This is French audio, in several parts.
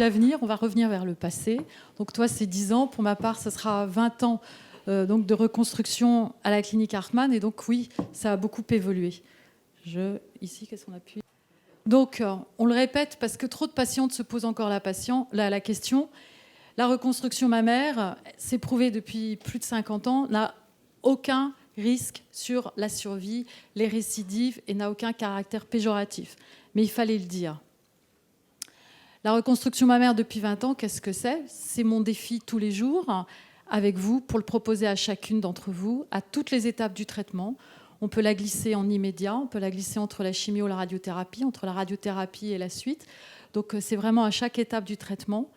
l'avenir, on va revenir vers le passé. Donc toi, c'est 10 ans. Pour ma part, ce sera 20 ans donc de reconstruction à la clinique Hartmann. Et donc oui, ça a beaucoup évolué. Ici, qu'est-ce qu'on appuie ? Donc, on le répète parce que trop de patientes se posent encore la question. La reconstruction mammaire, c'est prouvé depuis plus de 50 ans, n'a aucun risque sur la survie, les récidives et n'a aucun caractère péjoratif. Mais il fallait le dire. La reconstruction mammaire depuis 20 ans, qu'est-ce que c'est ? C'est mon défi tous les jours avec vous pour le proposer à chacune d'entre vous, à toutes les étapes du traitement. On peut la glisser en immédiat, on peut la glisser entre la chimio et la radiothérapie, entre la radiothérapie et la suite. Donc c'est vraiment à chaque étape du traitement.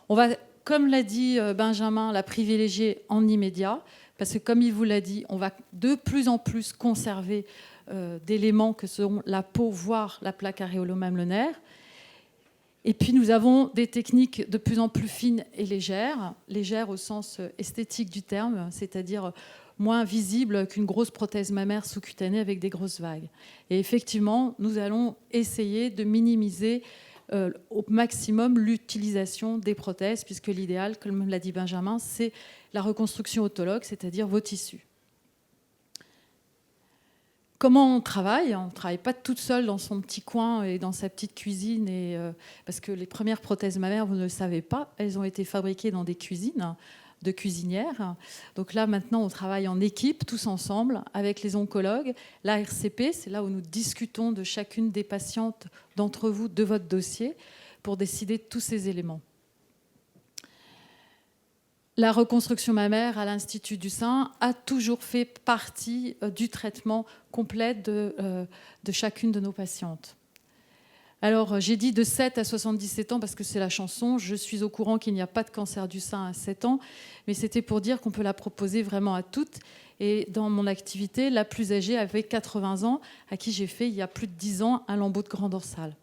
On va, comme l'a dit Benjamin, la privilégier en immédiat, parce que comme il vous l'a dit, on va de plus en plus conserver d'éléments que seront la peau, voire la plaque aréolo-mamelonnaire. Et puis nous avons des techniques de plus en plus fines et légères au sens esthétique du terme, c'est-à-dire moins visibles qu'une grosse prothèse mammaire sous-cutanée avec des grosses vagues. Et effectivement, nous allons essayer de minimiser au maximum l'utilisation des prothèses, puisque l'idéal, comme l'a dit Benjamin, c'est la reconstruction autologue, c'est-à-dire vos tissus. Comment on travaille ? On ne travaille pas toute seule dans son petit coin et dans sa petite cuisine, parce que les premières prothèses mammaires, vous ne le savez pas, elles ont été fabriquées dans des cuisines de cuisinières. Donc là, maintenant, on travaille en équipe, tous ensemble, avec les oncologues. La RCP, c'est là où nous discutons de chacune des patientes d'entre vous, de votre dossier, pour décider de tous ces éléments. La reconstruction mammaire à l'Institut du sein a toujours fait partie du traitement complet de chacune de nos patientes. Alors, j'ai dit de 7 à 77 ans parce que c'est la chanson. Je suis au courant qu'il n'y a pas de cancer du sein à 7 ans, mais c'était pour dire qu'on peut la proposer vraiment à toutes. Et dans mon activité, la plus âgée avait 80 ans, à qui j'ai fait, il y a plus de 10 ans, un lambeau de grand dorsal.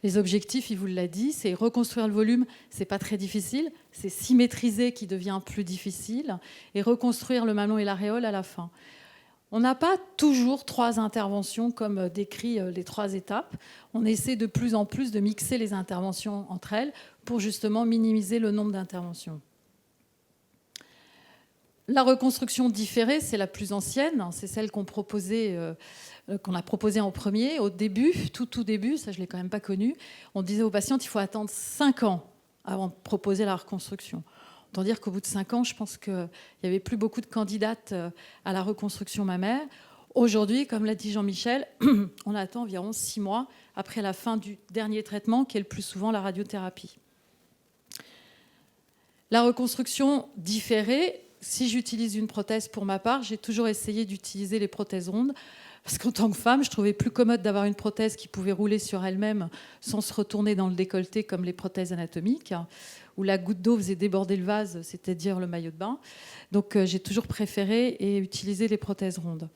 Les objectifs, il vous l'a dit, c'est reconstruire le volume, c'est pas très difficile, c'est symétriser qui devient plus difficile, et reconstruire le mamelon et l'aréole à la fin. On n'a pas toujours 3 interventions comme décrit les 3 étapes. On essaie de plus en plus de mixer les interventions entre elles pour justement minimiser le nombre d'interventions. La reconstruction différée, c'est la plus ancienne, c'est celle qu'on a proposée en premier. Au début, tout début, ça je ne l'ai quand même pas connu, on disait aux patientes qu'il faut attendre 5 ans avant de proposer la reconstruction. Autant dire qu'au bout de 5 ans, je pense qu'il n'y avait plus beaucoup de candidates à la reconstruction mammaire. Aujourd'hui, comme l'a dit Jean-Michel, on attend environ 6 mois après la fin du dernier traitement, qui est le plus souvent la radiothérapie. La reconstruction différée, si j'utilise une prothèse pour ma part, j'ai toujours essayé d'utiliser les prothèses rondes, parce qu'en tant que femme, je trouvais plus commode d'avoir une prothèse qui pouvait rouler sur elle-même sans se retourner dans le décolleté comme les prothèses anatomiques, où la goutte d'eau faisait déborder le vase, c'est-à-dire le maillot de bain. Donc j'ai toujours préféré et utilisé les prothèses rondes.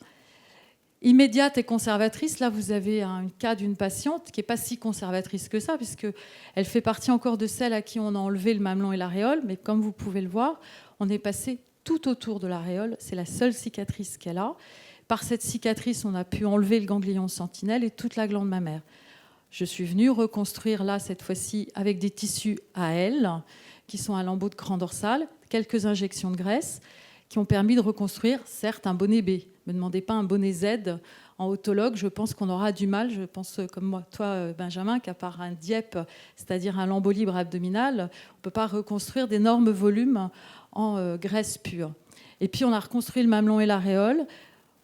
Immédiate et conservatrice, là vous avez un cas d'une patiente qui n'est pas si conservatrice que ça, puisqu'elle fait partie encore de celles à qui on a enlevé le mamelon et l'aréole, mais comme vous pouvez le voir, on est passé tout autour de l'aréole, c'est la seule cicatrice qu'elle a. Par cette cicatrice, on a pu enlever le ganglion sentinelle et toute la glande mammaire. Je suis venue reconstruire là, cette fois-ci, avec des tissus AL, qui sont un lambeau de grand dorsal, quelques injections de graisse, qui ont permis de reconstruire, certes, un bonnet B. Ne me demandez pas un bonnet Z en autologue, je pense qu'on aura du mal, je pense comme moi, toi Benjamin, qu'à part un DIEP, c'est-à-dire un lambeau libre abdominal, on ne peut pas reconstruire d'énormes volumes en graisse pure. Et puis on a reconstruit le mamelon et l'aréole.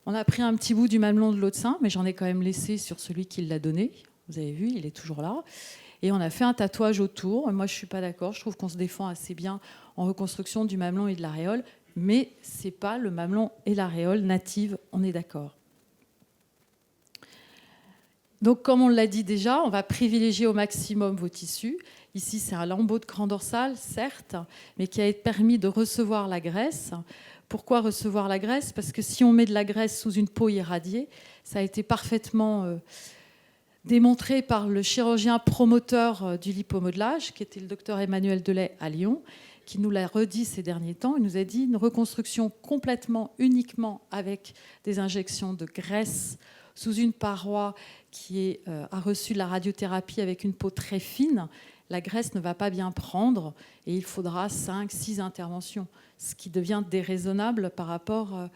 On a pris un petit bout du mamelon de l'autre sein, mais j'en ai quand même laissé sur celui qui l'a donné. Vous avez vu, il est toujours là. Et on a fait un tatouage autour. Moi, je ne suis pas d'accord. Je trouve qu'on se défend assez bien en reconstruction du mamelon et de l'aréole. Mais ce n'est pas le mamelon et l'aréole native, on est d'accord. Donc, comme on l'a dit déjà, on va privilégier au maximum vos tissus. Ici, c'est un lambeau de grand dorsal, certes, mais qui a permis de recevoir la graisse. Pourquoi recevoir la graisse ? Parce que si on met de la graisse sous une peau irradiée, ça a été parfaitement démontré par le chirurgien promoteur du lipomodelage, qui était le docteur Emmanuel Delay à Lyon, qui nous l'a redit ces derniers temps. Il nous a dit une reconstruction complètement, uniquement avec des injections de graisse sous une paroi qui a reçu de la radiothérapie avec une peau très fine, la graisse ne va pas bien prendre et il faudra 5-6 interventions, ce qui devient déraisonnable par rapport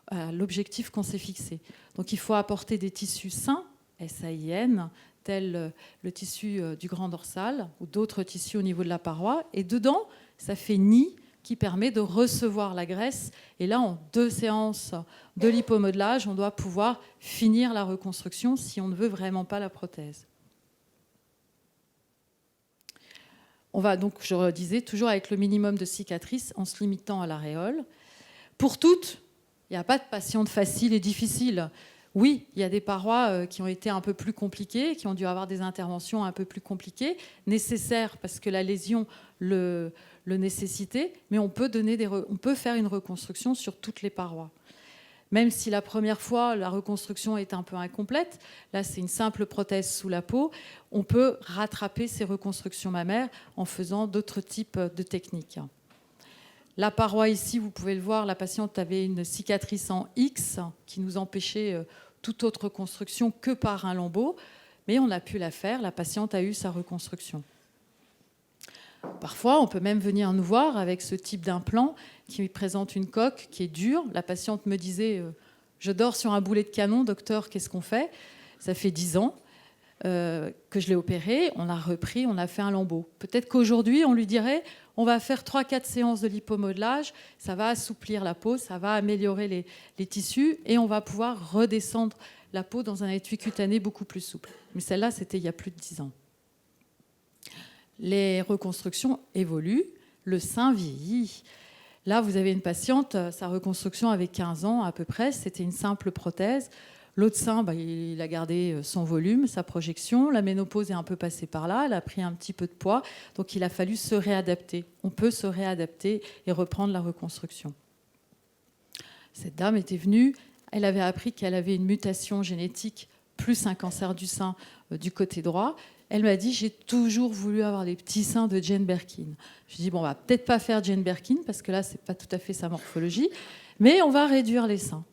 à l'objectif qu'on s'est fixé. Donc il faut apporter des tissus sains, SAIN, tel le tissu du grand dorsal ou d'autres tissus au niveau de la paroi. Et dedans, ça fait nid qui permet de recevoir la graisse. Et là, en 2 séances de lipomodelage, on doit pouvoir finir la reconstruction si on ne veut vraiment pas la prothèse. On va donc, je redisais, toujours avec le minimum de cicatrices en se limitant à l'aréole. Pour toutes, il n'y a pas de patiente facile et difficile. Oui, il y a des parois qui ont été un peu plus compliquées, qui ont dû avoir des interventions un peu plus compliquées, nécessaires parce que la lésion le nécessitait, mais on peut faire une reconstruction sur toutes les parois. Même si la première fois, la reconstruction est un peu incomplète, là c'est une simple prothèse sous la peau, on peut rattraper ces reconstructions mammaires en faisant d'autres types de techniques. La paroi ici, vous pouvez le voir, la patiente avait une cicatrice en X qui nous empêchait toute autre reconstruction que par un lambeau, mais on a pu la faire, la patiente a eu sa reconstruction. Parfois, on peut même venir nous voir avec ce type d'implant qui présente une coque qui est dure. La patiente me disait « Je dors sur un boulet de canon, docteur, qu'est-ce qu'on fait ?» Ça fait 10 ans que je l'ai opéré, on a repris, on a fait un lambeau. Peut-être qu'aujourd'hui, on lui dirait « On va faire 3-4 séances de lipomodelage, ça va assouplir la peau, ça va améliorer les tissus et on va pouvoir redescendre la peau dans un étui cutané beaucoup plus souple. » Mais celle-là, c'était il y a plus de 10 ans. Les reconstructions évoluent, le sein vieillit. Là, vous avez une patiente, sa reconstruction avait 15 ans à peu près, c'était une simple prothèse. L'autre sein, il a gardé son volume, sa projection. La ménopause est un peu passée par là, elle a pris un petit peu de poids, donc il a fallu se réadapter. On peut se réadapter et reprendre la reconstruction. Cette dame était venue, elle avait appris qu'elle avait une mutation génétique plus un cancer du sein du côté droit. Elle m'a dit « J'ai toujours voulu avoir les petits seins de Jane Birkin ». Je lui ai dit « Bon, on va peut-être pas faire Jane Birkin parce que là, c'est pas tout à fait sa morphologie, mais on va réduire les seins ».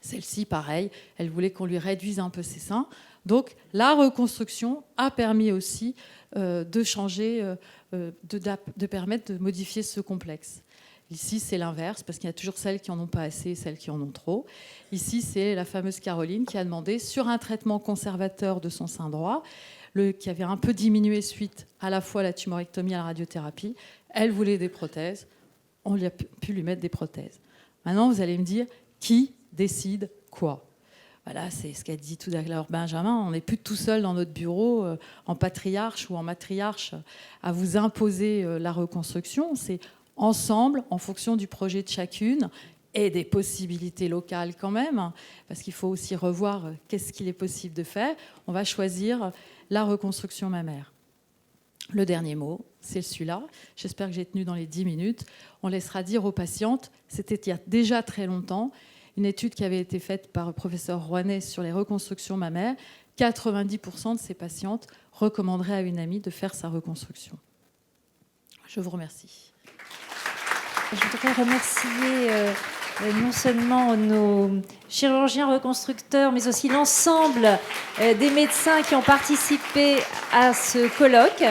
Celle-ci, pareil, elle voulait qu'on lui réduise un peu ses seins. Donc, la reconstruction a permis aussi de changer, de permettre de modifier ce complexe. Ici, c'est l'inverse, parce qu'il y a toujours celles qui n'en ont pas assez et celles qui en ont trop. Ici, c'est la fameuse Caroline qui a demandé, sur un traitement conservateur de son sein droit, qui avait un peu diminué suite à la fois à la tumorectomie et à la radiothérapie, elle voulait des prothèses, on lui a pu lui mettre des prothèses. Maintenant, vous allez me dire, qui décide quoi ? Voilà, c'est ce qu'a dit tout à l'heure Benjamin. On n'est plus tout seul dans notre bureau, en patriarche ou en matriarche, à vous imposer la reconstruction. C'est ensemble, en fonction du projet de chacune et des possibilités locales quand même, parce qu'il faut aussi revoir qu'est-ce qu'il est possible de faire. On va choisir la reconstruction mammaire. Le dernier mot, c'est celui-là. J'espère que j'ai tenu dans les 10 minutes. On laissera dire aux patientes, c'était il y a déjà très longtemps, une étude qui avait été faite par le professeur Rouanet sur les reconstructions mammaires. 90% de ces patientes recommanderaient à une amie de faire sa reconstruction. Je vous remercie. Je voudrais remercier non seulement nos chirurgiens reconstructeurs, mais aussi l'ensemble des médecins qui ont participé à ce colloque.